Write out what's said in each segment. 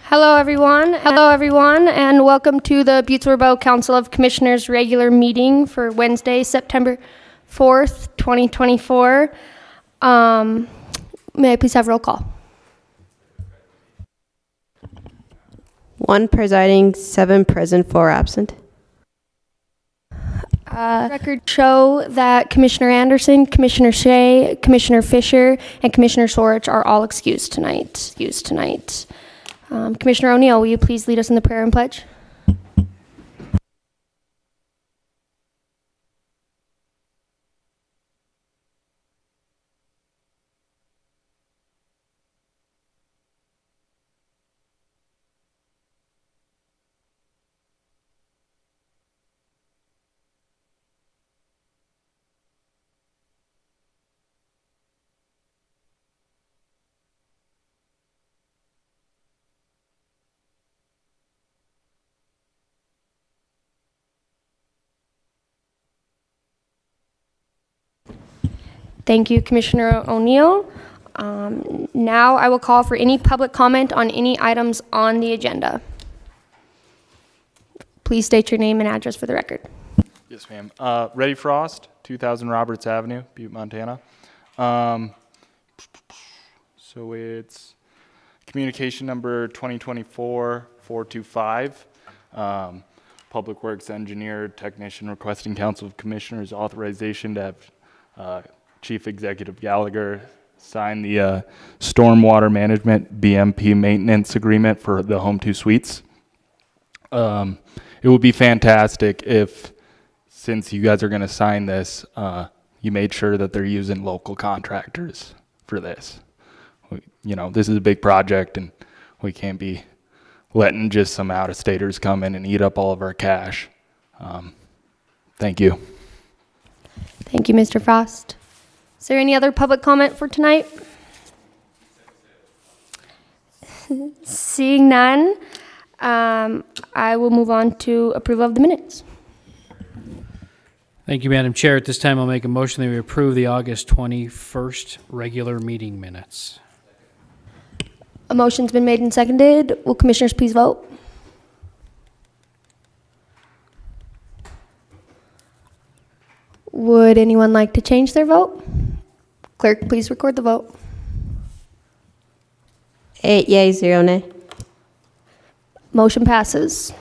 Hello, everyone, and welcome to the Butte-Silver Council of Commissioners regular meeting for Wednesday, September 4th, 2024. May I please have roll call? 1 presiding, 7 present, 4 absent. Records show that Commissioner Anderson, Commissioner Shea, Commissioner Fisher, and Commissioner Sorich are all excused tonight. Commissioner O'Neill, will you please lead us in the prayer and pledge? Thank you, Commissioner O'Neill. Now I will call for any public comment on any items on the agenda. Please state your name and address for the record. Yes, ma'am. Reddy Frost, 2000 Roberts Avenue, Butte, Montana. So it's communication number 2024-425. Public Works Engineer Technician requesting Council of Commissioners authorization to have Chief Executive Gallagher sign the Stormwater Management BMP Maintenance Agreement for the Home 2 Suites. It would be fantastic if, since you guys are going to sign this, you made sure that they're using local contractors for this. This is a big project, and we can't be letting just some out-of-staters come in and eat up all of our cash. Thank you. Thank you, Mr. Frost. Is there any other public comment for tonight? Seeing none, I will move on to approval of the minutes. Thank you, Madam Chair. At this time, I'll make a motion that we approve the August 21st regular meeting minutes. A motion's been made and seconded. Will commissioners please vote? Would anyone like to change their vote? Clerk, please record the vote. 8 yea, 0 nay. Motion passes.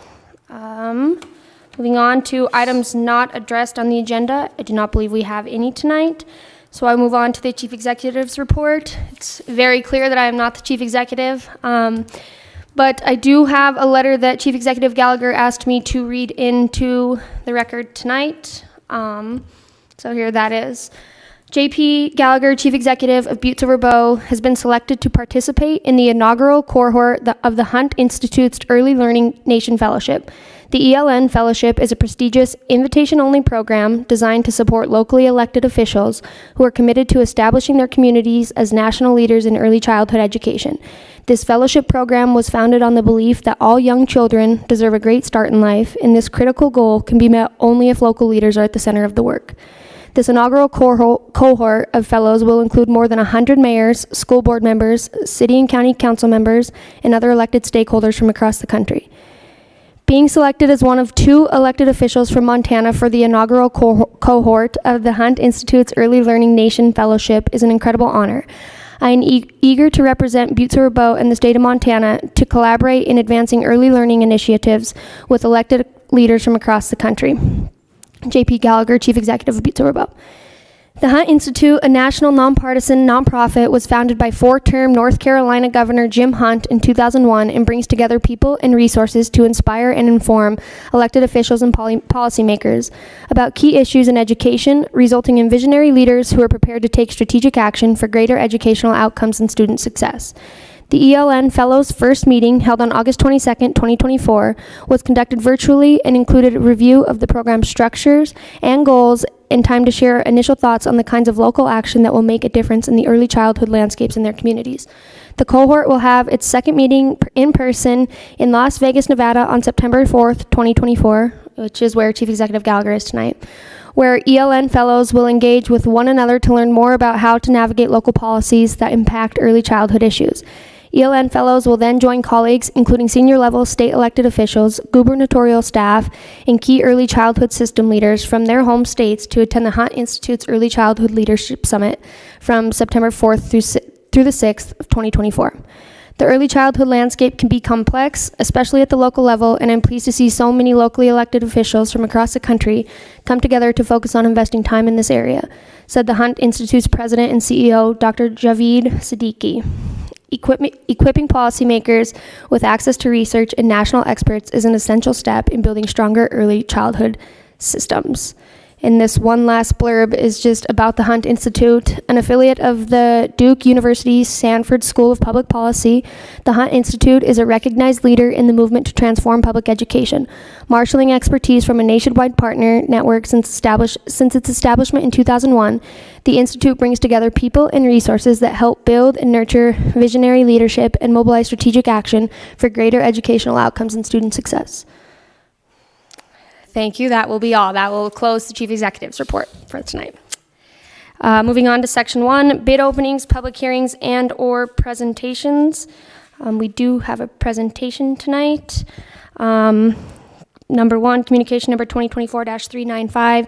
Moving on to items not addressed on the agenda. I do not believe we have any tonight. So I move on to the Chief Executive's report. It's very clear that I am not the Chief Executive, but I do have a letter that Chief Executive Gallagher asked me to read into the record tonight. So here that is. J.P. Gallagher, Chief Executive of Butte-Silver has been selected to participate in the inaugural cohort of the Hunt Institute's Early Learning Nation Fellowship. The ELN Fellowship is a prestigious invitation-only program designed to support locally elected officials who are committed to establishing their communities as national leaders in early childhood education. This fellowship program was founded on the belief that all young children deserve a great start in life, and this critical goal can be met only if local leaders are at the center of the work. This inaugural cohort of fellows will include more than 100 mayors, school board members, city and county council members, and other elected stakeholders from across the country. Being selected as one of 2 elected officials from Montana for the inaugural cohort of the Hunt Institute's Early Learning Nation Fellowship is an incredible honor. I am eager to represent Butte-Silver and the state of Montana to collaborate in advancing early learning initiatives with elected leaders from across the country. J.P. Gallagher, Chief Executive of Butte-Silver. The Hunt Institute, a national nonpartisan nonprofit, was founded by 4-term North Carolina Governor Jim Hunt in 2001 and brings together people and resources to inspire and inform elected officials and policymakers about key issues in education, resulting in visionary leaders who are prepared to take strategic action for greater educational outcomes and student success. The ELN Fellows' first meeting, held on August 22, 2024, was conducted virtually and included a review of the program's structures and goals and time to share initial thoughts on the kinds of local action that will make a difference in the early childhood landscapes in their communities. The cohort will have its second meeting in person in Las Vegas, Nevada on September 4th, 2024, which is where Chief Executive Gallagher is tonight, where ELN fellows will engage with one another to learn more about how to navigate local policies that impact early childhood issues. ELN fellows will then join colleagues, including senior level state elected officials, gubernatorial staff, and key early childhood system leaders from their home states to attend the Hunt Institute's Early Childhood Leadership Summit from September 4th through the 6th of 2024. The early childhood landscape can be complex, especially at the local level, and I'm pleased to see so many locally elected officials from across the country come together to focus on investing time in this area, said the Hunt Institute's president and CEO, Dr. Javeed Siddiqui. Equipping policymakers with access to research and national experts is an essential step in building stronger early childhood systems. And this one last blurb is just about the Hunt Institute, an affiliate of the Duke University Sanford School of Public Policy. The Hunt Institute is a recognized leader in the movement to transform public education, marshaling expertise from a nationwide partner network since its establishment in 2001. The Institute brings together people and resources that help build and nurture visionary leadership and mobilize strategic action for greater educational outcomes and student success. Thank you. That will be all. That will close the Chief Executive's report for tonight. Moving on to Section 1, bid openings, public hearings, and/or presentations. We do have a presentation tonight. Number 1, communication number 2024-395,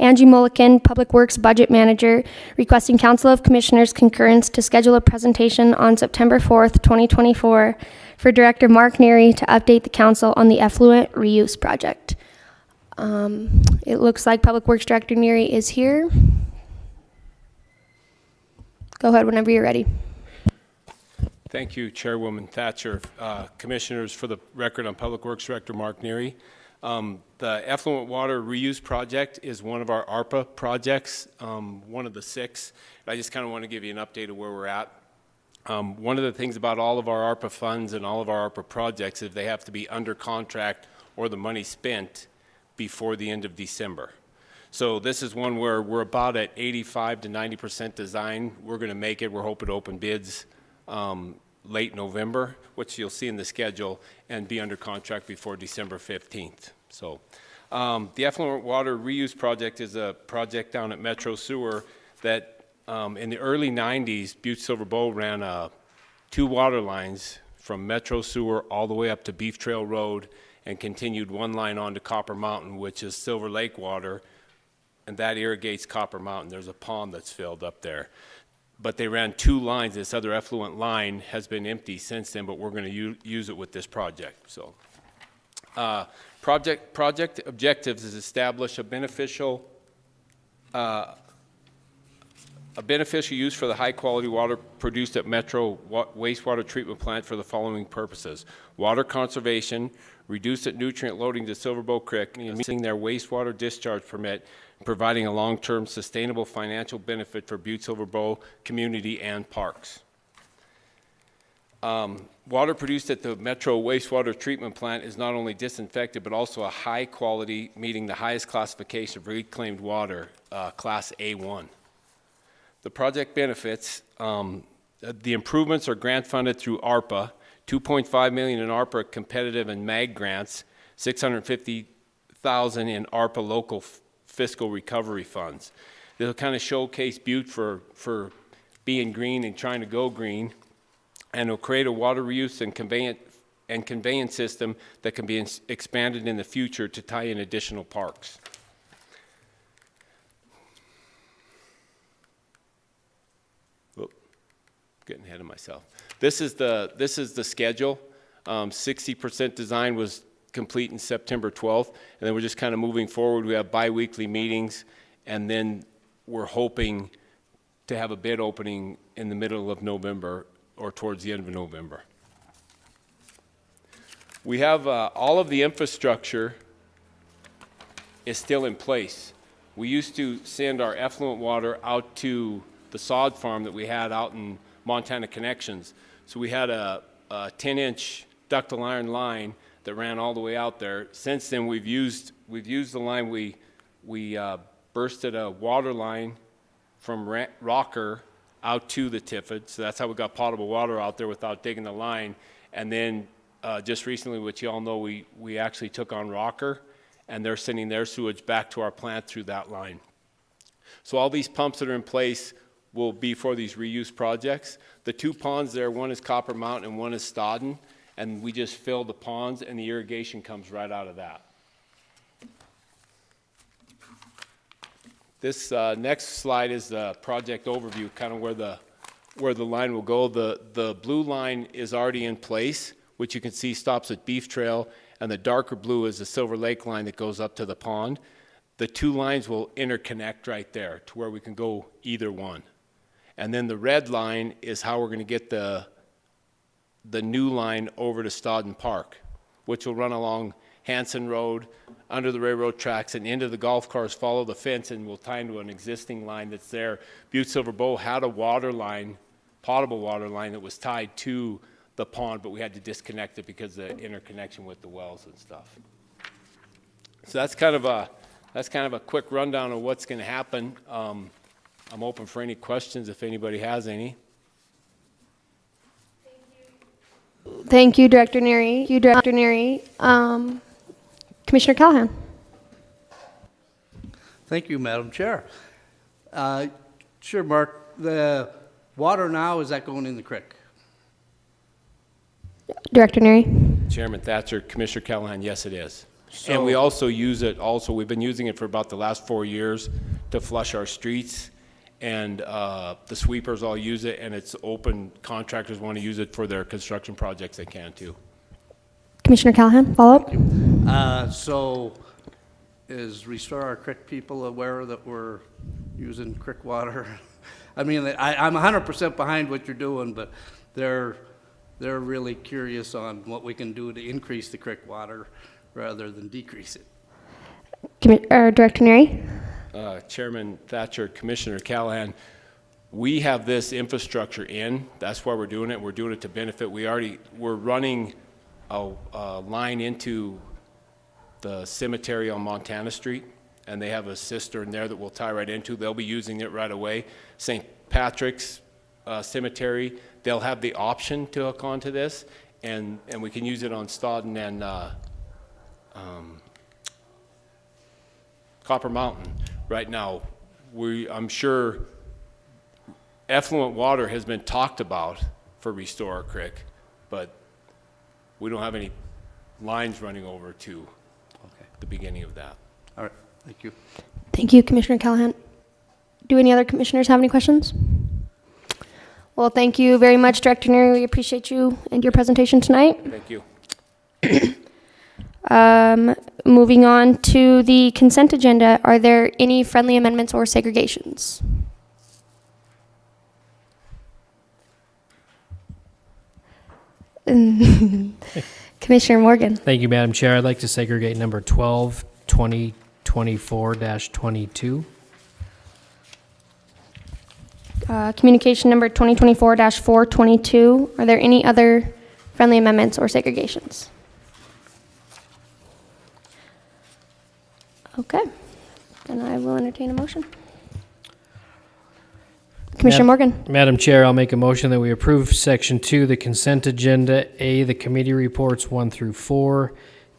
Angie Mulliken, Public Works Budget Manager, requesting Council of Commissioners concurrence to schedule a presentation on September 4th, 2024 for Director Mark Neary to update the Council on the effluent reuse project. It looks like Public Works Director Neary is here. Go ahead whenever you're ready. Thank you, Chairwoman Thatcher. Commissioners, for the record, I'm Public Works Director Mark Neary. The effluent water reuse project is one of our ARPA projects, one of the 6. I just kind of want to give you an update of where we're at. One of the things about all of our ARPA funds and all of our ARPA projects is they have to be under contract or the money spent before the end of December. So this is one where we're about at 85 to 90% design. We're going to make it. We're hoping to open bids late November, which you'll see in the schedule, and be under contract before December 15th. So the effluent water reuse project is a project down at Metro Sewer that in the early 90s, Butte-Silver ran 2 water lines from Metro Sewer all the way up to Beef Trail Road and continued one line on to Copper Mountain, which is Silver Lake water, and that irrigates Copper Mountain. There's a pond that's filled up there. But they ran 2 lines. This other effluent line has been empty since then, but we're going to use it with this project. So, project objectives is establish a beneficial use for the high-quality water produced at Metro wastewater treatment plant for the following purposes: water conservation, reduce nutrient loading to Silver Bow Creek, meeting their wastewater discharge permit, providing a long-term sustainable financial benefit for Butte-Silver Bow community and parks. Water produced at the Metro wastewater treatment plant is not only disinfected, but also a high quality, meeting the highest classification of reclaimed water, Class A1. The project benefits, the improvements are grant funded through ARPA, $2.5 million in ARPA competitive and MAG grants, $650,000 in ARPA local fiscal recovery funds. They'll kind of showcase Butte for being green and trying to go green, and it'll create a water reuse and conveyance system that can be expanded in the future to tie in additional parks. Getting ahead of myself. This is the schedule. 60% design was complete in September 12th, and then we're just kind of moving forward. We have bi-weekly meetings, and then we're hoping to have a bid opening in the middle of November or towards the end of November. We have all of the infrastructure is still in place. We used to send our effluent water out to the sod farm that we had out in Montana Connections. So we had a 10-inch ductile iron line that ran all the way out there. Since then, we've used the line. We bursted a water line from Rocker out to the Tiffin. So that's how we got potable water out there without digging the line. And then just recently, which you all know, we actually took on Rocker, and they're sending their sewage back to our plant through that line. So all these pumps that are in place will be for these reuse projects. The two ponds there, one is Copper Mountain and one is Stodden, and we just fill the ponds and the irrigation comes right out of that. This next slide is the project overview, kind of where the line will go. The blue line is already in place, which you can see stops at Beef Trail, and the darker blue is the Silver Lake line that goes up to the pond. The two lines will interconnect right there to where we can go either one. And then the red line is how we're going to get the new line over to Stodden Park, which will run along Hanson Road, under the railroad tracks, and into the golf course, follow the fence, and we'll tie into an existing line that's there. Butte-Silver Bow had a water line, potable water line, that was tied to the pond, but we had to disconnect it because of the interconnection with the wells and stuff. So that's kind of a quick rundown of what's going to happen. I'm open for any questions if anybody has any. Thank you, Director Neary. Commissioner Callahan. Thank you, Madam Chair. Sure, Mark. The water now, is that going in the creek? Director Neary. Chairman Thatcher, Commissioner Callahan, yes, it is. So- And we also use it, we've been using it for about the last 4 years to flush our streets. And the sweepers all use it, and it's open. Contractors want to use it for their construction projects, they can too. Commissioner Callahan, follow up. So is Restore Our Creek people aware that we're using creek water? I mean, I'm 100% behind what you're doing, but they're really curious on what we can do to increase the creek water rather than decrease it. Director Neary. Chairman Thatcher, Commissioner Callahan, we have this infrastructure in. That's why we're doing it. We're doing it to benefit. We're running a line into the cemetery on Montana Street, and they have a cistern there that we'll tie right into. They'll be using it right away. St. Patrick's Cemetery, they'll have the option to hook onto this, and we can use it on Stodden and Copper Mountain. Right now, I'm sure effluent water has been talked about for Restore Our Creek, but we don't have any lines running over to the beginning of that. All right, thank you. Thank you, Commissioner Callahan. Do any other commissioners have any questions? Well, thank you very much, Director Neary. We appreciate you and your presentation tonight. Thank you. Moving on to the consent agenda, are there any friendly amendments or segregations? Commissioner Morgan. Thank you, Madam Chair. I'd like to segregate number 12, 2024-22. Communication number 2024-422. Are there any other friendly amendments or segregations? Okay, then I will entertain a motion. Commissioner Morgan. Madam Chair, I'll make a motion that we approve Section 2, the consent agenda, A, the committee reports 1 through 4,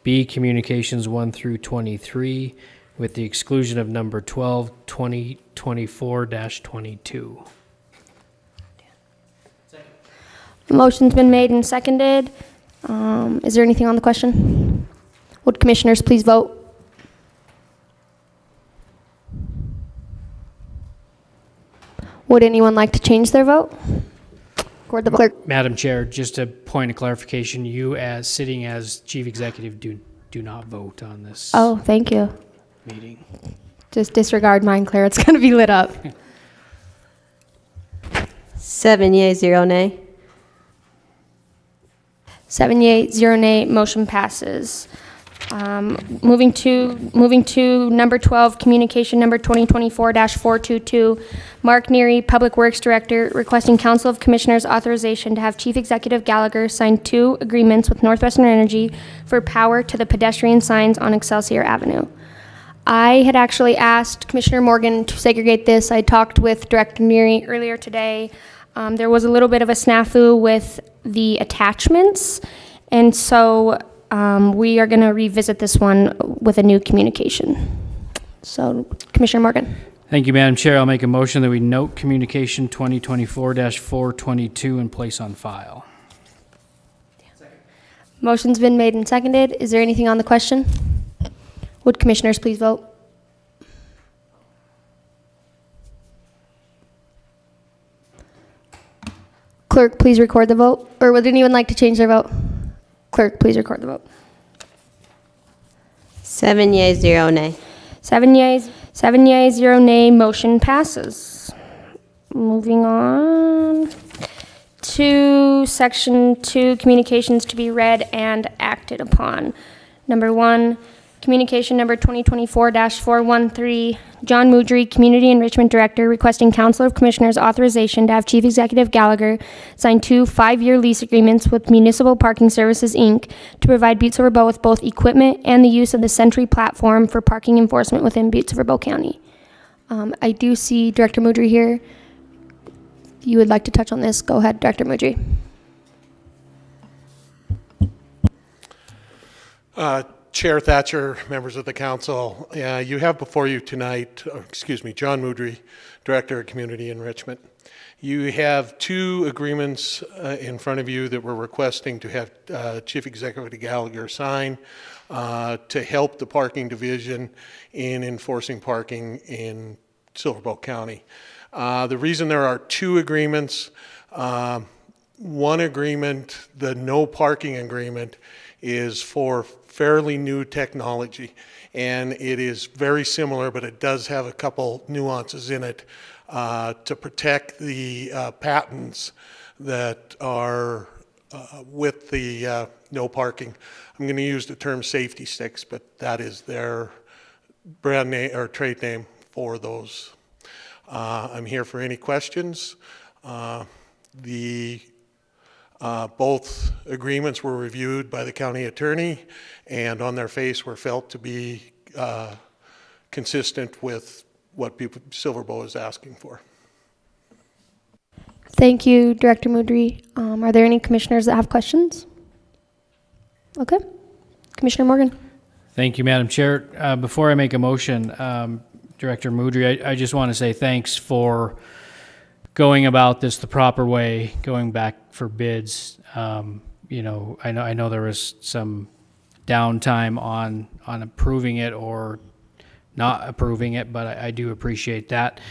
B, communications 1 through 23, with the exclusion of number 12, 2024-22. The motion's been made and seconded. Is there anything on the question? Would commissioners please vote? Would anyone like to change their vote? Record the clerk. Madam Chair, just a point of clarification, you as sitting as chief executive do not vote on this Oh, thank you. meeting. Just disregard mine, Claire. It's going to be lit up. 7 yea, 0 nay. 7 yea, 0 nay, motion passes. Moving to number 12, communication number 2024-422, Mark Neary, Public Works Director, requesting Council of Commissioners authorization to have Chief Executive Gallagher sign 2 agreements with Northwestern Energy for power to the pedestrian signs on Excelsior Avenue. I had actually asked Commissioner Morgan to segregate this. I talked with Director Neary earlier today. There was a little bit of a snafu with the attachments, and so we are going to revisit this one with a new communication. So, Commissioner Morgan. Thank you, Madam Chair. I'll make a motion that we note communication 2024-422 and place on file. Motion's been made and seconded. Is there anything on the question? Would commissioners please vote? Clerk, please record the vote. Or would anyone like to change their vote? Clerk, please record the vote. 7 yeas, 0 nay. 7 yeas, 0 nay, motion passes. Moving on to section 2, communications to be read and acted upon. Number 1, communication number 2024-413, John Moudry, Community Enrichment Director, requesting Council of Commissioners authorization to have Chief Executive Gallagher sign 2 5-year lease agreements with Municipal Parking Services, Inc. to provide Butte-Silver Bow with both equipment and the use of the Sentry platform for parking enforcement within Butte-Silver Bow County. I do see Director Moudry here. If you would like to touch on this, go ahead, Director Moudry. Chair Thatcher, members of the council, you have before you tonight, John Moudry, Director of Community Enrichment. You have 2 agreements in front of you that we're requesting to have Chief Executive Gallagher sign to help the parking division in enforcing parking in Silver Bow County. The reason there are 2 agreements, one agreement, the no parking agreement, is for fairly new technology, and it is very similar, but it does have a couple nuances in it to protect the patents that are with the no parking. I'm going to use the term safety sticks, but that is their brand name or trade name for those. I'm here for any questions. Both agreements were reviewed by the county attorney, and on their face were felt to be consistent with what Silver Bow is asking for. Thank you, Director Moudry. Are there any commissioners that have questions? Okay. Commissioner Morgan. Thank you, Madam Chair. Before I make a motion, Director Moudry, I just want to say thanks for going about this the proper way, going back for bids. You know, I know there was some downtime on approving it or not approving it, but I do appreciate that.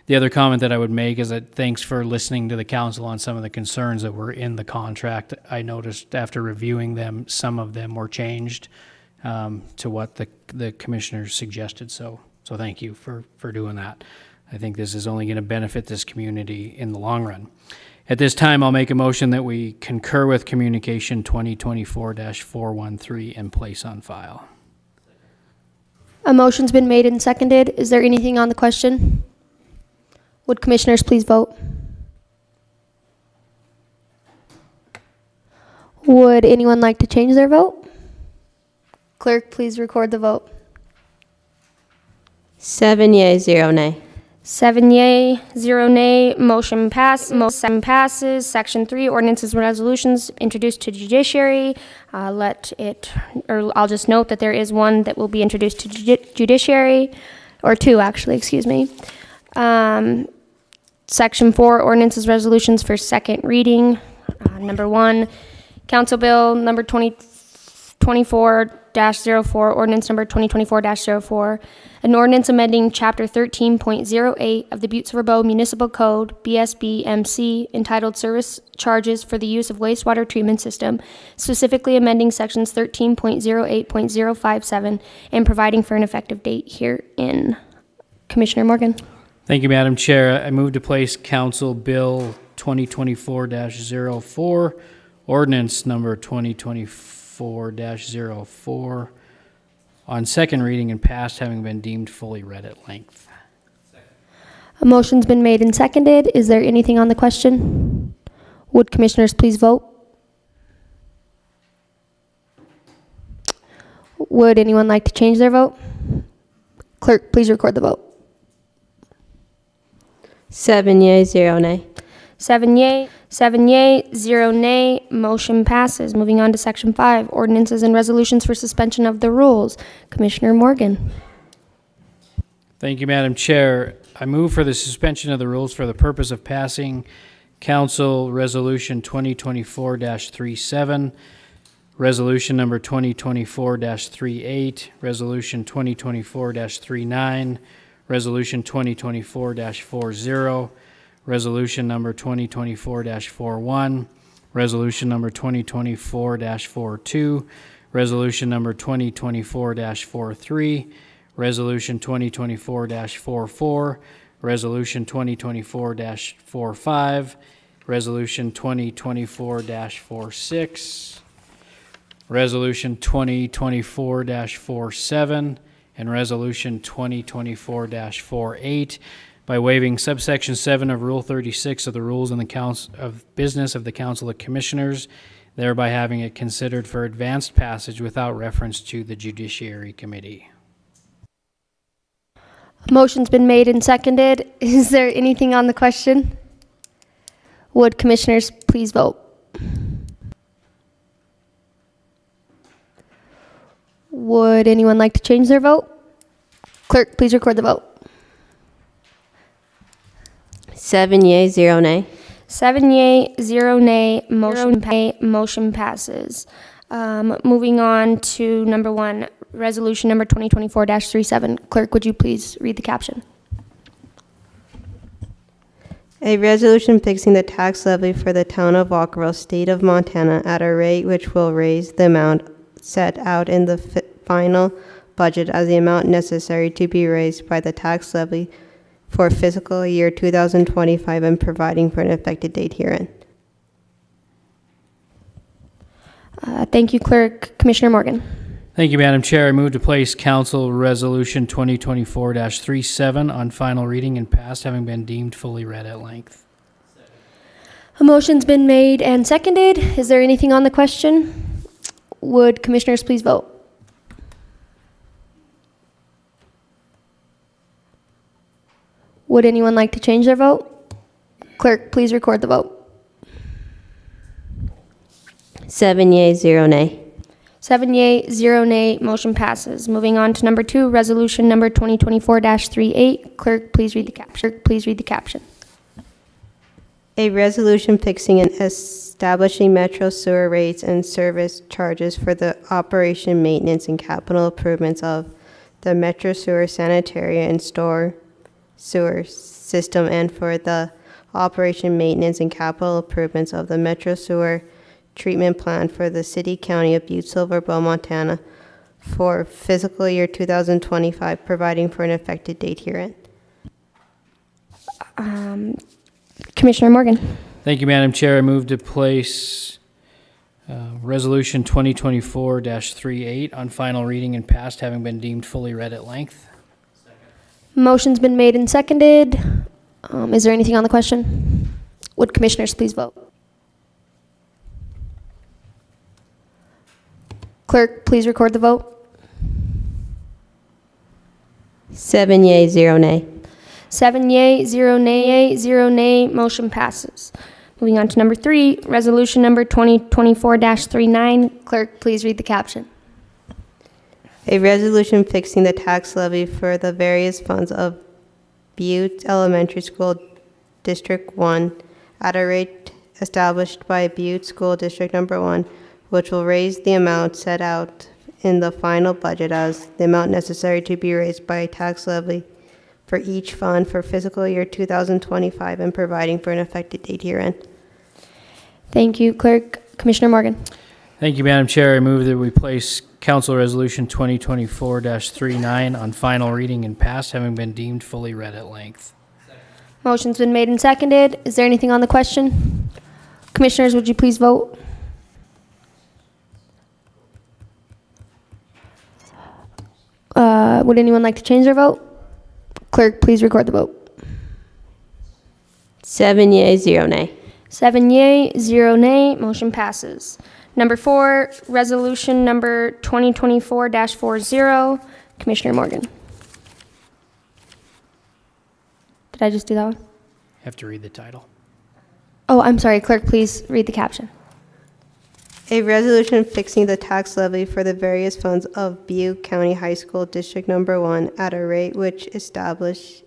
The other comment that I would make is that thanks for listening to the council on some of the concerns that were in the contract. I noticed after reviewing them, some of them were changed to what the commissioners suggested. So thank you for doing that. I think this is only going to benefit this community in the long run. At this time, I'll make a motion that we concur with communication 2024-413 and place on file. A motion's been made and seconded. Is there anything on the question? Would commissioners please vote? Would anyone like to change their vote? Clerk, please record the vote. 7 yeas, 0 nay. 7 yea, 0 nay, motion passes. Section 3, ordinances and resolutions introduced to judiciary. I'll just note that there is one that will be introduced to judiciary, or 2 actually, excuse me. Section 4, ordinances, resolutions for second reading. Number 1, Council Bill number 2024-04, ordinance number 2024-04, an ordinance amending Chapter 13.08 of the Butte-Silver Bow Municipal Code, BSB-MC, entitled Service Charges for the Use of Wastewater Treatment System, specifically amending Sections 13.08.057 and providing for an effective date herein. Commissioner Morgan. Thank you, Madam Chair. I move to place Council Bill 2024-04, ordinance number 2024-04 on second reading and passed, having been deemed fully read at length. A motion's been made and seconded. Is there anything on the question? Would commissioners please vote? Would anyone like to change their vote? Clerk, please record the vote. 7 yeas, 0 nay. 7 yea, 0 nay, motion passes. Moving on to Section 5, ordinances and resolutions for suspension of the rules. Commissioner Morgan. Thank you, Madam Chair. I move for the suspension of the rules for the purpose of passing Council Resolution 2024-37, Resolution number 2024-38, Resolution 2024-39, Resolution 2024-40, Resolution number 2024-41, Resolution number 2024-42, Resolution number 2024-43, Resolution 2024-44, Resolution 2024-45, Resolution 2024-46, Resolution 2024-47, and Resolution 2024-48 by waiving subsection 7 of Rule 36 of the Rules in the Council of Business of the Council of Commissioners, thereby having it considered for advanced passage without reference to the Judiciary Committee. A motion's been made and seconded. Is there anything on the question? Would commissioners please vote? Would anyone like to change their vote? Clerk, please record the vote. 7 yea, 0 nay. 7 yea, 0 nay, motion passes. Moving on to number 1, resolution number 2024-37. Clerk, would you please read the caption? A resolution fixing the tax levy for the town of Walkerville, state of Montana, at a rate which will raise the amount set out in the final budget as the amount necessary to be raised by the tax levy for fiscal year 2025 and providing for an effective date herein. Thank you, Clerk. Commissioner Morgan. Thank you, Madam Chair. I move to place Council Resolution 2024-37 on final reading and passed, having been deemed fully read at length. A motion's been made and seconded. Is there anything on the question? Would commissioners please vote? Would anyone like to change their vote? Clerk, please record the vote. 7 yea, 0 nay. 7 yea, 0 nay, motion passes. Moving on to number 2, resolution number 2024-38. Clerk, please read the caption. A resolution fixing and establishing metro sewer rates and service charges for the operation, maintenance, and capital improvements of the metro sewer sanitary and storm sewer system, and for the operation, maintenance, and capital improvements of the metro sewer treatment plan for the city, county of Butte-Silver, Montana, for fiscal year 2025, providing for an effective date herein. Commissioner Morgan. Thank you, Madam Chair. I move to place Resolution 2024-38 on final reading and passed, having been deemed fully read at length. Motion's been made and seconded. Is there anything on the question? Would commissioners please vote? Clerk, please record the vote. 7 yea, 0 nay. 7 yea, 0 nay, motion passes. Moving on to number 3, resolution number 2024-39. Clerk, please read the caption. A resolution fixing the tax levy for the various funds of Butte Elementary School District 1 at a rate established by Butte School District Number 1, which will raise the amount set out in the final budget as the amount necessary to be raised by tax levy for each fund for fiscal year 2025 and providing for an effective date herein. Thank you, Clerk. Commissioner Morgan. Thank you, Madam Chair. I move that we place Council Resolution 2024-39 on final reading and passed, having been deemed fully read at length. Motion's been made and seconded. Is there anything on the question? Commissioners, would you please vote? Would anyone like to change their vote? Clerk, please record the vote. 7 yea, 0 nay. 7 yea, 0 nay, motion passes. Number 4, resolution number 2024-40. Commissioner Morgan. Did I just do that one? Have to read the title. Oh, I'm sorry. Clerk, please read the caption. A resolution fixing the tax levy for the various funds of Butte County High School District Number 1 at a rate which established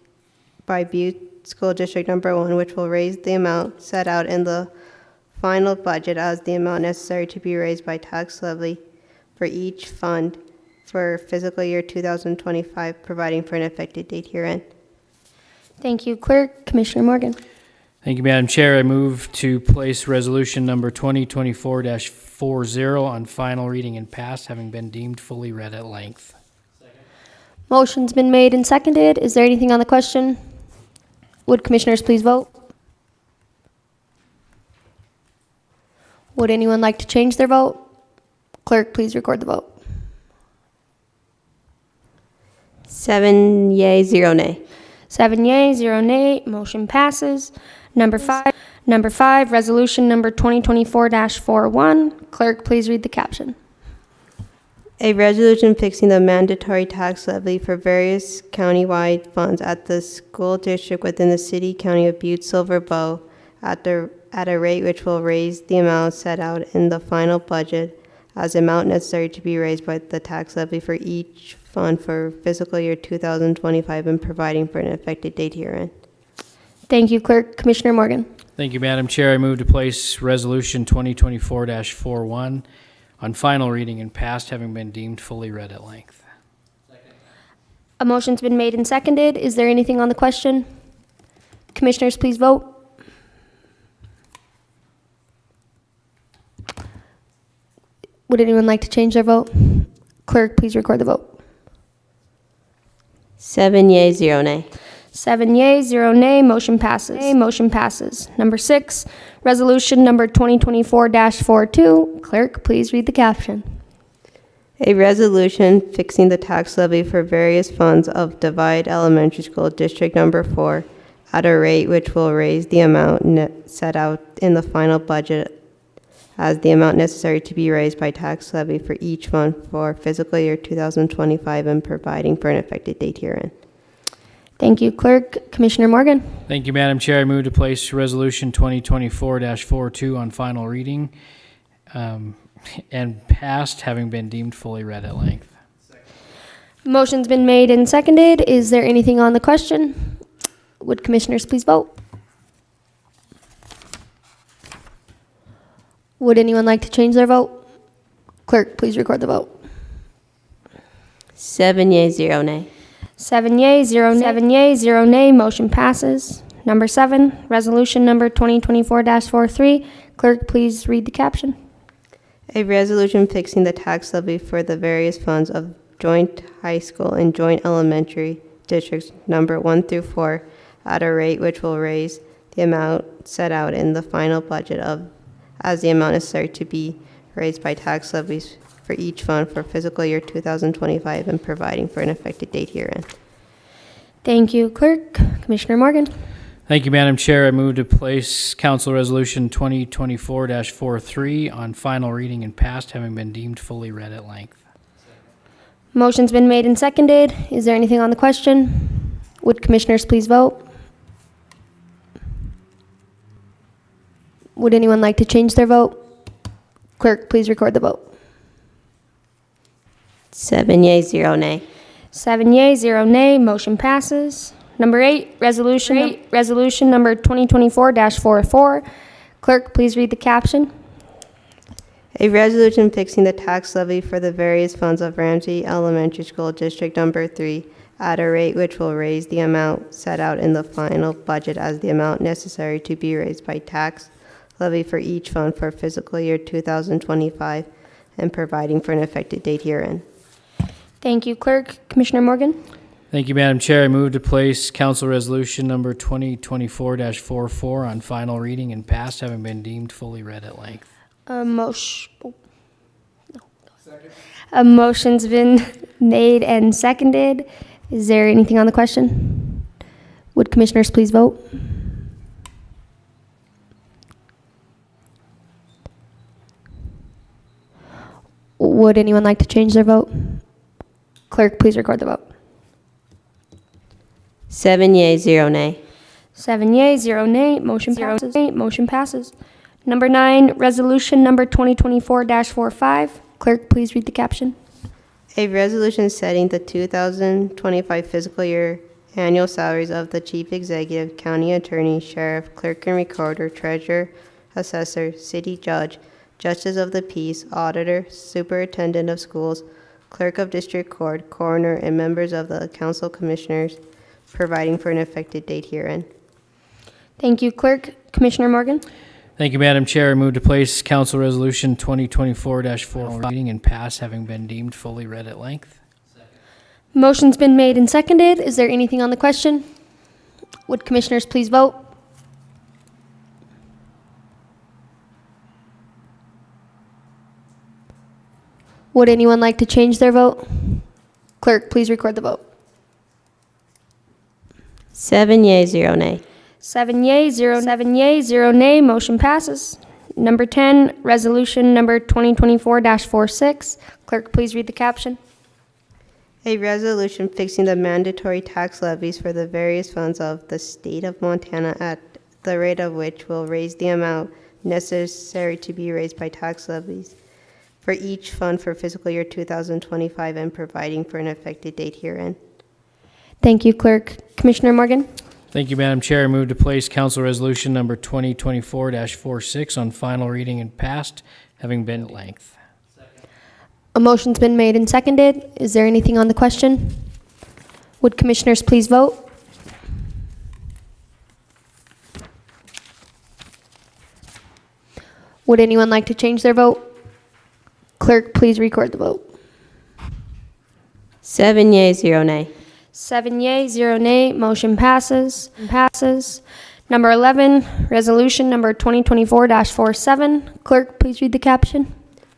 by Butte School District Number 1, which will raise the amount set out in the final budget as the amount necessary to be raised by tax levy for each fund for fiscal year 2025, providing for an effective date herein. Thank you, Clerk. Commissioner Morgan. Thank you, Madam Chair. I move to place resolution number 2024-40 on final reading and pass, having been deemed fully read at length. Motion's been made and seconded. Is there anything on the question? Would commissioners please vote? Would anyone like to change their vote? Clerk, please record the vote. 7 yea, 0 nay. 7 yea, 0 nay. Motion passes. Number five, resolution number 2024-41. Clerk, please read the caption. A resolution fixing the mandatory tax levy for various countywide funds at the school district within the city county of Butte-Silver at a rate which will raise the amount set out in the final budget as the amount necessary to be raised by the tax levy for each fund for fiscal year 2025 and providing for an effective date herein. Thank you, Clerk. Commissioner Morgan. Thank you, Madam Chair. I move to place resolution 2024-41 on final reading and passed, having been deemed fully read at length. A motion's been made and seconded. Is there anything on the question? Commissioners, please vote. Would anyone like to change their vote? Clerk, please record the vote. 7 yea, 0 nay. 7 yea, 0 nay. Motion passes. Motion passes. Number 6, resolution number 2024-42. Clerk, please read the caption. A resolution fixing the tax levy for various funds of Divide Elementary School District Number 4 at a rate which will raise the amount set out in the final budget as the amount necessary to be raised by tax levy for each fund for fiscal year 2025 and providing for an effective date herein. Thank you, Clerk. Commissioner Morgan. Thank you, Madam Chair. I move to place resolution 2024-42 on final reading and passed, having been deemed fully read at length. Motion's been made and seconded. Is there anything on the question? Would commissioners please vote? Would anyone like to change their vote? Clerk, please record the vote. 7 yea, 0 nay. 7 yea, 0 nay. 7 yea, 0 nay. Motion passes. Number 7, resolution number 2024-43. Clerk, please read the caption. A resolution fixing the tax levy for the various funds of joint high school and joint elementary districts number 1 through 4 at a rate which will raise the amount set out in the final budget as the amount necessary to be raised by tax levies for each fund for fiscal year 2025 and providing for an effective date herein. Thank you, Clerk. Commissioner Morgan. Thank you, Madam Chair. I move to place Council Resolution 2024-43 on final reading and passed, having been deemed fully read at length. Motion's been made and seconded. Is there anything on the question? Would commissioners please vote? Would anyone like to change their vote? Clerk, please record the vote. 7 yea, 0 nay. 7 yea, 0 nay. Motion passes. Number 8, resolution number 2024-44. Clerk, please read the caption. A resolution fixing the tax levy for the various funds of Ramsey Elementary School District Number 3 at a rate which will raise the amount set out in the final budget as the amount necessary to be raised by tax levy for each fund for fiscal year 2025 and providing for an effective date herein. Thank you, Clerk. Commissioner Morgan. Thank you, Madam Chair. I move to place Council Resolution number 2024-44 on final reading and passed, having been deemed fully read at length. A motion's been made and seconded. Is there anything on the question? Would commissioners please vote? Would anyone like to change their vote? Clerk, please record the vote. 7 yea, 0 nay. 7 yea, 0 nay. Motion passes. Motion passes. Number 9, resolution number 2024-45. Clerk, please read the caption. A resolution setting the 2025 fiscal year annual salaries of the chief executive, county attorney, sheriff, clerk and recorder, treasurer, assessor, city judge, justice of the peace, auditor, superintendent of schools, clerk of district court, coroner, and members of the council commissioners, providing for an effective date herein. Thank you, Clerk. Commissioner Morgan? Thank you, Madam Chair. I move to place Council Resolution 2024-4 reading and pass, having been deemed fully read at length. Motion's been made and seconded. Is there anything on the question? Would commissioners please vote? Would anyone like to change their vote? Clerk, please record the vote. 7 yea, 0 nay. 7 yea, 0 nay. Motion passes. Number 10, resolution number 2024-46. Clerk, please read the caption. A resolution fixing the mandatory tax levies for the various funds of the state of Montana at the rate of which will raise the amount necessary to be raised by tax levies for each fund for fiscal year 2025 and providing for an effective date herein. Thank you, Clerk. Commissioner Morgan? Thank you, Madam Chair. I move to place Council Resolution number 2024-46 on final reading and passed, having been at length. A motion's been made and seconded. Is there anything on the question? Would commissioners please vote? Would anyone like to change their vote? Clerk, please record the vote. 7 yea, 0 nay. 7 yea, 0 nay. Motion passes. Number 11, resolution number 2024-47. Clerk, please read the caption.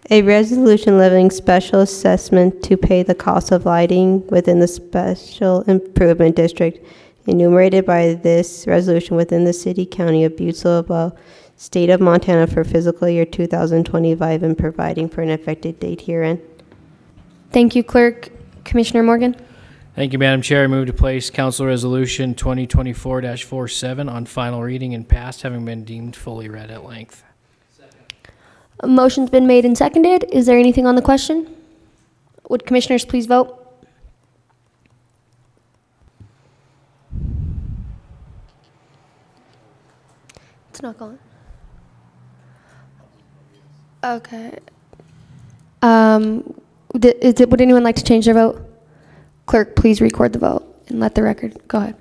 A resolution levying special assessment to pay the cost of lighting within the special improvement district enumerated by this resolution within the city county of Butte-Silver, state of Montana for fiscal year 2025 and providing for an effective date herein. Thank you, Clerk. Commissioner Morgan? Thank you, Madam Chair. I move to place Council Resolution 2024-47 on final reading and passed, having been deemed fully read at length. A motion's been made and seconded. Is there anything on the question? Would commissioners please vote? It's not going. Okay. Would anyone like to change their vote? Clerk, please record the vote and let the record go ahead.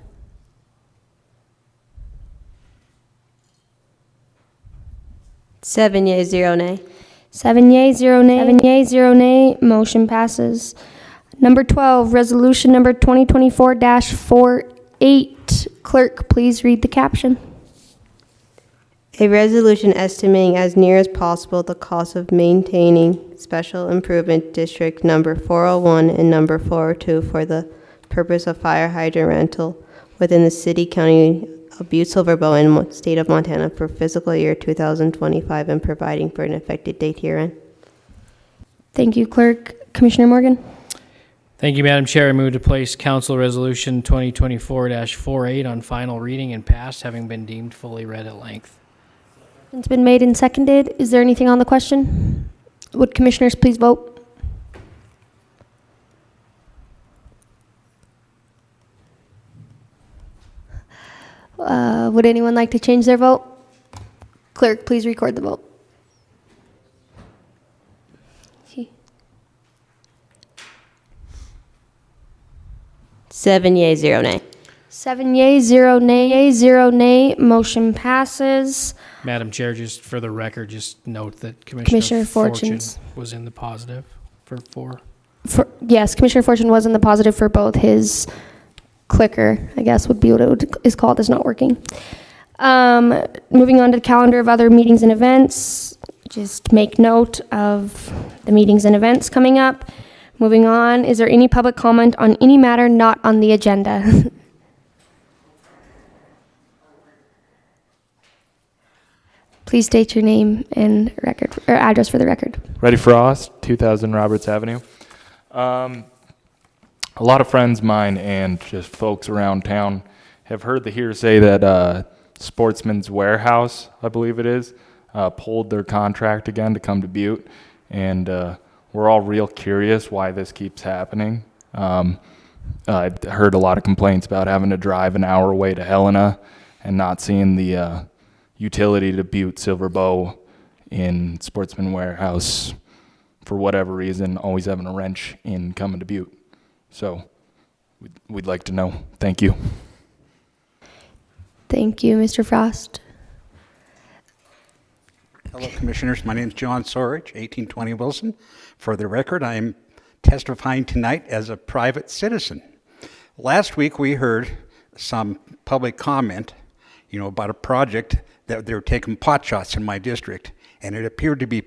Seven yea, 0 nay. 7 yea, 0 nay. 7 yea, 0 nay. Motion passes. Number 12, resolution number 2024-48. Clerk, please read the caption. A resolution estimating as near as possible the cost of maintaining Special Improvement District number 401 and number 402 for the purpose of fire hydrant rental within the city county of Butte-Silver and state of Montana for fiscal year 2025 and providing for an effective date herein. Thank you, Clerk. Commissioner Morgan? Thank you, Madam Chair. I move to place Council Resolution 2024-48 on final reading and passed, having been deemed fully read at length. It's been made and seconded. Is there anything on the question? Would commissioners please vote? Would anyone like to change their vote? Clerk, please record the vote. 7 yea, 0 nay. 7 yea, 0 nay. 0 nay. Motion passes. Madam Chair, just for the record, just note that Commissioner Commissioner Fortune Fortune's- was in the positive for 4. Yes, Commissioner Fortune was in the positive for both. His clicker, I guess would be what it is called, is not working. Moving on to the calendar of other meetings and events. Just make note of the meetings and events coming up. Moving on, is there any public comment on any matter not on the agenda? Please state your name and record or address for the record. Reddy Frost, 2000 Roberts Avenue. A lot of friends of mine and just folks around town have heard the hearsay that Sportsman's Warehouse, I believe it is, pulled their contract again to come to Butte, and we're all real curious why this keeps happening. I heard a lot of complaints about having to drive an hour away to Helena and not seeing the utility to Butte-Silver Bow in Sportsman Warehouse for whatever reason, always having a wrench in coming to Butte. So we'd like to know. Thank you. Thank you, Mr. Frost. Hello, Commissioners. My name is John Sorich, 1820 Wilson. For the record, I am testifying tonight as a private citizen. Last week, we heard some public comment, about a project that they were taking pot shots in my district, and it appeared to be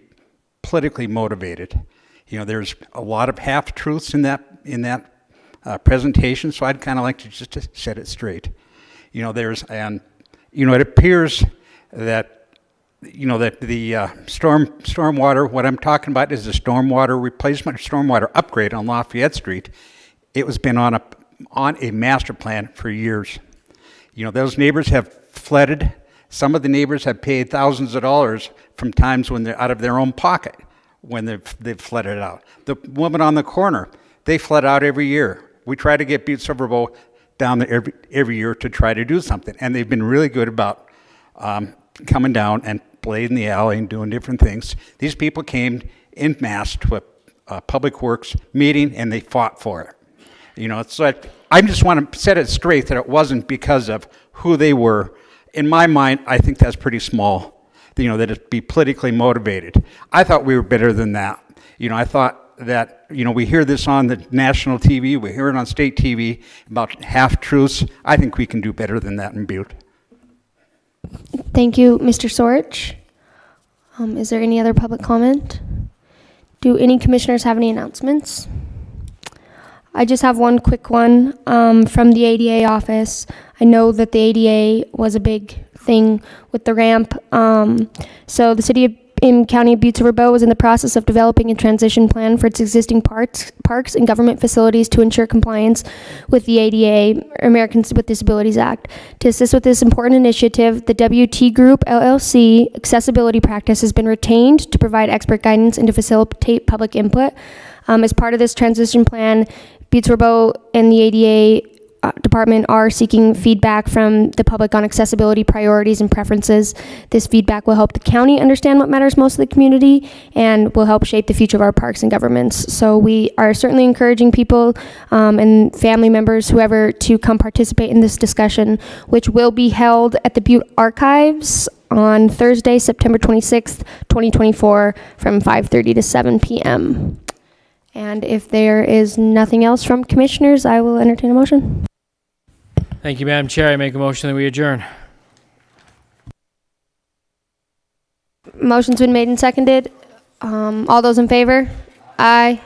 politically motivated. There's a lot of half-truths in that presentation, so I'd kind of like to just to set it straight. It appears that that the stormwater, what I'm talking about is the stormwater replacement, stormwater upgrade on Lafayette Street. It was been on a master plan for years. Those neighbors have flooded. Some of the neighbors have paid thousands of dollars from times when they're out of their own pocket when they've flooded out. The woman on the corner, they flood out every year. We try to get Butte-Silver Bow down there every year to try to do something, and they've been really good about coming down and blading the alley and doing different things. These people came en masse to a Public Works meeting, and they fought for it. It's like, I just want to set it straight that it wasn't because of who they were. In my mind, I think that's pretty small, that it be politically motivated. I thought we were better than that. I thought that, we hear this on the national TV, we hear it on state TV about half-truths. I think we can do better than that in Butte. Thank you, Mr. Sorich. Is there any other public comment? Do any commissioners have any announcements? I just have one quick one from the ADA office. I know that the ADA was a big thing with the ramp. So the city and county of Butte-Silver Bow was in the process of developing a transition plan for its existing parks and government facilities to ensure compliance with the ADA, Americans with Disabilities Act. To assist with this important initiative, the WT Group LLC accessibility practice has been retained to provide expert guidance and to facilitate public input. As part of this transition plan, Butte-Silver Bow and the ADA department are seeking feedback from the public on accessibility priorities and preferences. This feedback will help the county understand what matters most to the community and will help shape the future of our parks and governments. So we are certainly encouraging people and family members, whoever, to come participate in this discussion, which will be held at the Butte Archives on Thursday, September 26th, 2024 from 5:30 to 7 p.m. And if there is nothing else from commissioners, I will entertain a motion. Thank you, Madam Chair. I make a motion that we adjourn. Motion's been made and seconded. All those in favor? Aye.